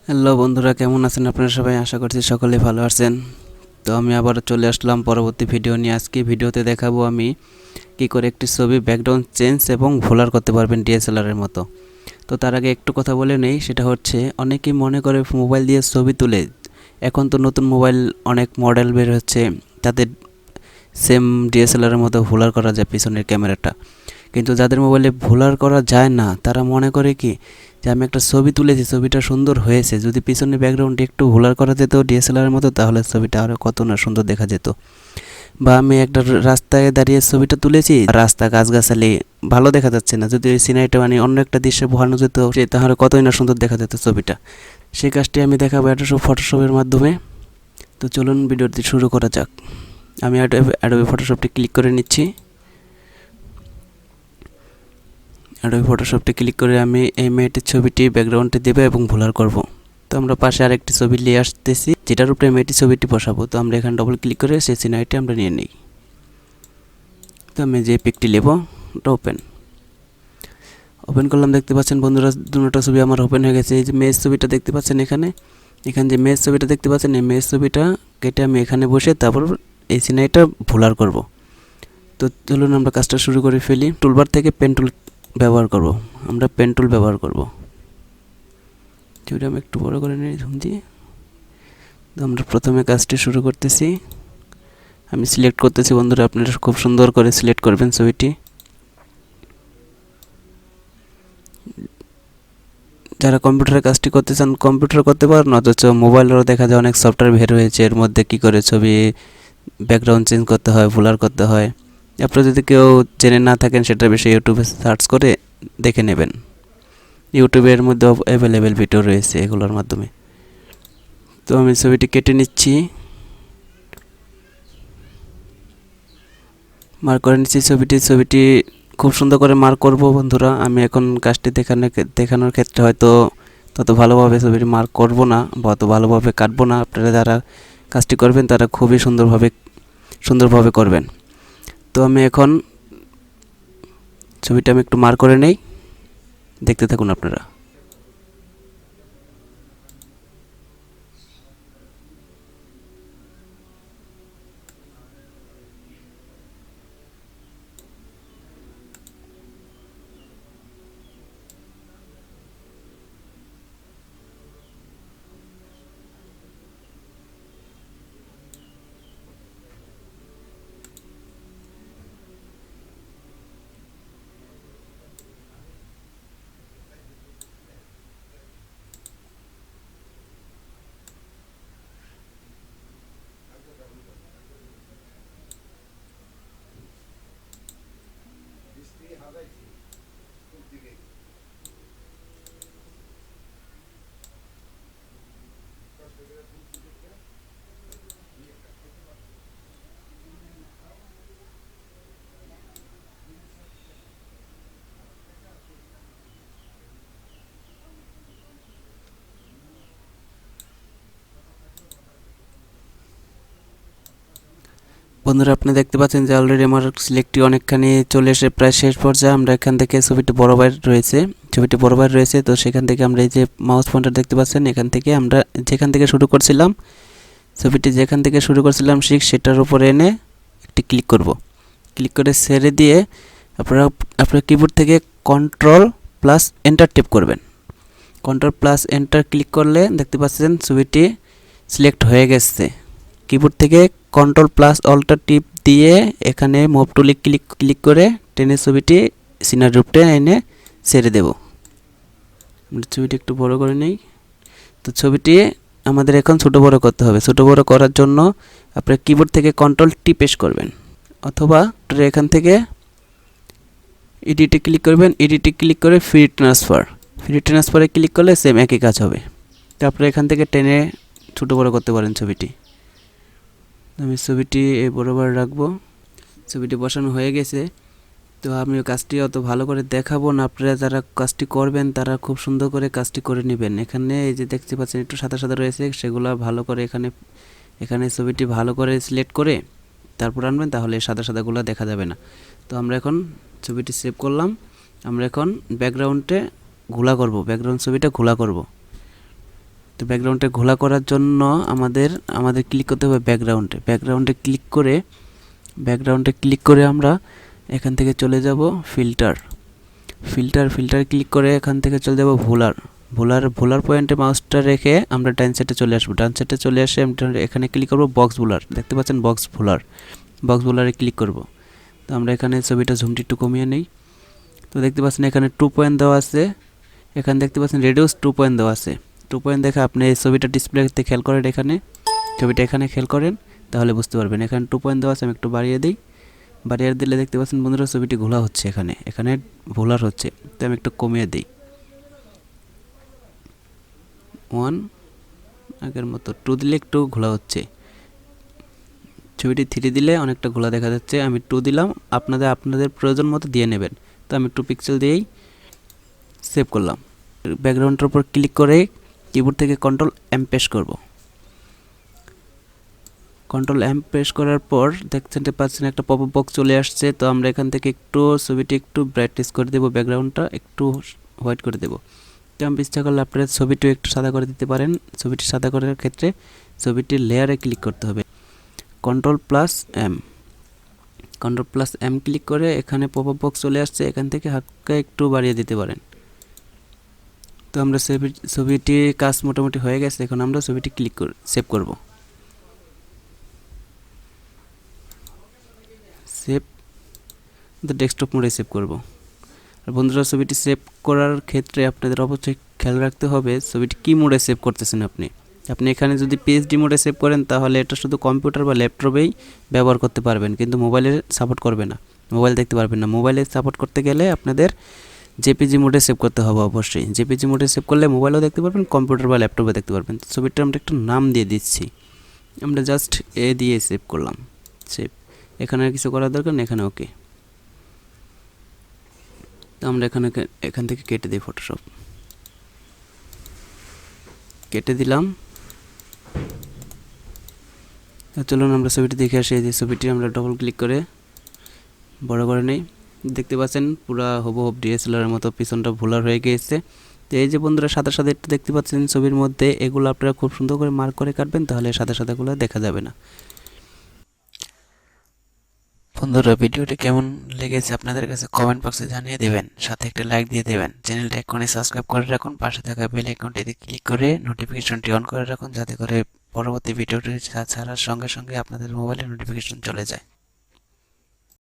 Hello বন্ধুরা, কেমন আছেন আপনারা সবাই? আশা করছি সকলে ভালো আছেন। তো আমি আবার চলে আসলাম পরবর্তী ভিডিও নিয়ে। আজকে ভিডিওতে দেখাবো আমি কি করে একটি ছবি ব্যাকগ্রাউন্ড চেঞ্জ এবং ভোলার করতে পারবেন DSLR এর মতো। তো তার আগে একটু কথা বলে নেই, সেটা হচ্ছে অনেকেই মনে করে মোবাইল দিয়ে ছবি তুলে, এখন তো নতুন মোবাইল অনেক মডেল বের হচ্ছে, তাদের সেম DSLR এর মতো ভোলার করা যায় পিছনের ক্যামেরাটা। কিন্তু যাদের মোবাইলে ভোলার করা যায় না, তারা মনে করে কি যে আমি একটা ছবি তুলেছি, ছবিটা সুন্দর হয়েছে, যদি পিছনে ব্যাকগ্রাউন্ডে একটু ভোলার করা যেত DSLR এর মতো, তাহলে ছবিটা আরও কত না সুন্দর দেখা যেত। বা আমি একটা রাস্তায় দাঁড়িয়ে ছবিটা তুলেছি, রাস্তা গাছগাছালি ভালো দেখা যাচ্ছে না, যদি ওই সিনারিটা মানে অন্য একটা দৃশ্যে বসানো যেত, তাহলে কতই না সুন্দর দেখা যেত ছবিটা। সেই কাজটি আমি দেখাবো ফটোশপের মাধ্যমে। তো চলুন ভিডিওটি শুরু করা যাক। আমি অ্যাডোবি ফটোশপটি ক্লিক করে নিচ্ছি। অ্যাডোবি ফটোশপটি ক্লিক করে আমি এই মেয়েটির ছবিটি ব্যাকগ্রাউন্ডে দেবো এবং ভোলার করব। তো আমরা পাশে আরেকটি ছবি নিয়ে আসতেছি, যেটার উপরে মেয়েটির ছবিটি বসাবো। তো আমরা এখানে ডবল ক্লিক করে সেই সিনারিটি আমরা নিয়ে নিই। তো আমি যে পিকটি নেব, ওটা ওপেন করলাম। দেখতে পাচ্ছেন বন্ধুরা, দুটো ছবি আমার ওপেন হয়ে গেছে। এই যে মেয়ের ছবিটা দেখতে পাচ্ছেন, এখানে যে মেয়ের ছবিটা দেখতে পাচ্ছেন, এই মেয়ের ছবিটা কেটে আমি এখানে বসে তারপর এই সিনারিটা ভোলার করব। তো চলুন আমরা কাজটা শুরু করে ফেলি। টুলবার থেকে পেন টুল ব্যবহার করব, আমরা পেন টুল ব্যবহার করব। ছবিটা আমি একটু বড় করে নিই ঝুম দিয়ে। তো আমরা প্রথমে কাজটি শুরু করতেছি। আমি সিলেক্ট করতেছি বন্ধুরা, আপনারা খুব সুন্দর করে সিলেক্ট করবেন ছবিটি। যারা কম্পিউটারে কাজটি করতে চান কম্পিউটার করতে পারেন, অথচ মোবাইলেরও দেখা যায় অনেক সফটওয়্যার বের হয়েছে, এর মধ্যে কী করে ছবি ব্যাকগ্রাউন্ড চেঞ্জ করতে হয়, ব্লার করতে হয়। আপনারা যদি কেউ জেনে না থাকেন, সেটা বিষয়ে ইউটিউবে সার্চ করে দেখে নেবেন। ইউটিউবের মধ্যে অ্যাভেলেবেল ভিডিও রয়েছে এগুলোর মাধ্যমে। তো আমি ছবিটি কেটে নিচ্ছি, মার্ক করে নিচ্ছি ছবিটি খুব সুন্দর করে মার্ক করব বন্ধুরা। আমি এখন কাজটি দেখানোর ক্ষেত্রে হয়তো তত ভালোভাবে ছবিটি মার্ক করব না বা অত ভালোভাবে কাটবো না। আপনারা যারা কাজটি করবেন তারা খুবই সুন্দরভাবে করবেন। তো আমি এখন ছবিটা একটু মার্ক করে নেই, দেখতে থাকুন আপনারা। বন্ধুরা, আপনি দেখতে পাচ্ছেন যে অলরেডি আমার সিলেক্টটি অনেকখানি চলে এসে প্রায় শেষ পর্যায়ে। আমরা এখান থেকে ছবিটি বড় বাইর রয়েছে। তো সেখান থেকে আমরা এই যে মাউস পয়েন্টার দেখতে পাচ্ছেন, এখান থেকে আমরা যেখান থেকে শুরু করছিলাম ঠিক সেটার উপরে এনে একটি ক্লিক করে ছেড়ে দিয়ে আপনার কিবোর্ড থেকে কন্ট্রোল+এন্টার টিপ করবেন। কন্ট্রোল+এন্টার ক্লিক করলে দেখতে পাচ্ছেন ছবিটি সিলেক্ট হয়ে গেছে। কিবোর্ড থেকে কন্ট্রোল+অল্টার টিপ দিয়ে এখানে মুভ টুলে ক্লিক করে টেনে ছবিটি সিনারি রূপে এনে ছেড়ে দেব। আমরা ছবিটি একটু বড় করে নেই। তো ছবিটি আমাদের এখন ছোট বড় করতে হবে। ছোট বড় করার জন্য আপনার কিবোর্ড থেকে কন্ট্রোল+টি প্রেস করবেন, অথবা এখান থেকে এডিটে ক্লিক করবেন। এডিটে ক্লিক করে ফ্রি ট্রান্সফারে ক্লিক করলে সেম একই কাজ হবে। তারপরে এখান থেকে টেনে ছোট বড় করতে পারেন ছবিটি। আমি ছবিটি এই বরাবর রাখবো। ছবিটি বসানো হয়ে গেছে। তো আমি কাজটি অত ভালো করে দেখাবো না, আপনারা যারা কাজটি করবেন তারা খুব সুন্দর করে কাজটি করে নেবেন। এখানে এই যে দেখতে পাচ্ছেন একটু সাদা সাদা রয়েছে, সেগুলো ভালো করে এখানে ছবিটি ভালো করে সিলেক্ট করে তারপর আনবেন, তাহলে সাদা সাদাগুলো দেখা যাবে না। তো আমরা এখন ছবিটি সেভ করলাম। আমরা এখন ব্যাকগ্রাউন্ডে ঘোলা করব, ব্যাকগ্রাউন্ড ছবিটা ঘোলা করব। তো ব্যাকগ্রাউন্ডে ঘোলা করার জন্য আমাদের ক্লিক করতে হবে ব্যাকগ্রাউন্ডে ক্লিক করে আমরা এখান থেকে চলে যাব ফিল্টার ক্লিক করে এখান থেকে চলে যাব ভোলার পয়েন্টে মাউসটা রেখে আমরা ডান সাইডে চলে আসবো। ডান সাইডে চলে আসে এখানে ক্লিক করব বক্স বুলার, দেখতে পাচ্ছেন বক্স বুলারে ক্লিক করব। তো আমরা এখানে ছবিটা ঝুমটি একটু কমিয়ে নেই। তো দেখতে পাচ্ছেন এখানে 2 পয়েন্ট দেওয়া আছে, এখানে দেখতে পাচ্ছেন রেডিউস 2 পয়েন্ট দেওয়া আছে। 2 পয়েন্ট দেখে আপনি এই ছবিটা ডিসপ্লেতে খেয়াল করেন, ছবিটা এখানে খেয়াল করেন, তাহলে বুঝতে পারবেন। এখানে 2 পয়েন্ট দেওয়া আছে, আমি একটু বাড়িয়ে দিলে দেখতে পাচ্ছেন বন্ধুরা ছবিটি ঘোলা হচ্ছে, এখানে ভোলার হচ্ছে। তো আমি একটু কমিয়ে দিই 1, আগের মতো 2 দিলে একটু ঘোলা হচ্ছে। ছবিটি 3 দিলে অনেকটা ঘোলা দেখা যাচ্ছে। আমি 2 দিলাম, আপনাদের প্রয়োজন মতো দিয়ে নেবেন। তো আমি 2 পিক্সেল দিয়েই সেভ করলাম। ব্যাকগ্রাউন্ডের উপর ক্লিক করে কিবোর্ড থেকে কন্ট্রোল-M প্রেস করব। কন্ট্রোল-M প্রেস করার পর দেখতে পাচ্ছেন একটা পপআপ বক্স চলে আসছে। তো আমরা এখান থেকে ছবিটি একটু ব্রাইটনেস করে দেব, ব্যাকগ্রাউন্ডটা একটু হোয়াইট করে দেব। তো আমি ইচ্ছা করলে আপনারা ছবিটি একটু সাদা করে দিতে পারেন। ছবিটি সাদা করার ক্ষেত্রে ছবিটির লেয়ারে ক্লিক করতে হবে, কন্ট্রোল+M ক্লিক করে এখানে পপআপ বক্স চলে আসছে, এখান থেকে হালকা একটু বাড়িয়ে দিতে পারেন। তো আমরা ছবিটির কাজ মোটামুটি হয়ে গেছে। এখন আমরা ছবিটি সেভ করব। সেভ ডেস্কটপ মোডে সেভ করব। আর বন্ধুরা ছবিটি সেভ করার ক্ষেত্রে আপনাদের অবশ্যই খেয়াল রাখতে হবে ছবিটি কি মোডে সেভ করতেছেন। আপনি এখানে যদি পিএইচডি মোডে সেভ করেন তাহলে এটা শুধু কম্পিউটার বা ল্যাপটপেই ব্যবহার করতে পারবেন, কিন্তু মোবাইলে সাপোর্ট করবে না, মোবাইল দেখতে পারবেন না। মোবাইলে সাপোর্ট করতে গেলে আপনাদের জেপিজি মোডে সেভ করতে হবে অবশ্যই। জেপিজি মোডে সেভ করলে মোবাইলেও দেখতে পারবেন, কম্পিউটার বা ল্যাপটপে দেখতে পারবেন। ছবিটা আমরা একটু নাম দিয়ে দিচ্ছি, আমরা জাস্ট দিয়ে সেভ করলাম। সেভ, এখানে আর কিছু করার দরকার নেই, এখানে ওকে। তো আমরা এখান থেকে কেটে দিই, ফটোশপ কেটে দিলাম। চলুন আমরা ছবিটি দেখে আসি। এই যে ছবিটি আমরা ডবল ক্লিক করে বড় করে নেই, দেখতে পাচ্ছেন পুরো হুবহু DSLR এর মতো পিছনটা ভোলার হয়ে গিয়েছে। তো এই যে বন্ধুরা সাদা একটু দেখতে পাচ্ছেন ছবির মধ্যে, এগুলো আপনারা খুব সুন্দর করে মার্ক করে কাটবেন, তাহলে সাদাগুলো দেখা যাবে না। বন্ধুরা ভিডিওটি কেমন লেগেছে আপনাদের কাছে কমেন্ট বক্সে জানিয়ে দেবেন, সাথে একটা লাইক দিয়ে দেবেন। চ্যানেলটা এখনই সাবস্ক্রাইব করে রাখুন, পাশে থাকা বেল আইকনটিতে ক্লিক করে নোটিফিকেশনটি অন করে রাখুন, যাতে করে পরবর্তী ভিডিওটি ছাড়ার সঙ্গে সঙ্গে আপনাদের মোবাইলে নোটিফিকেশন চলে যায়।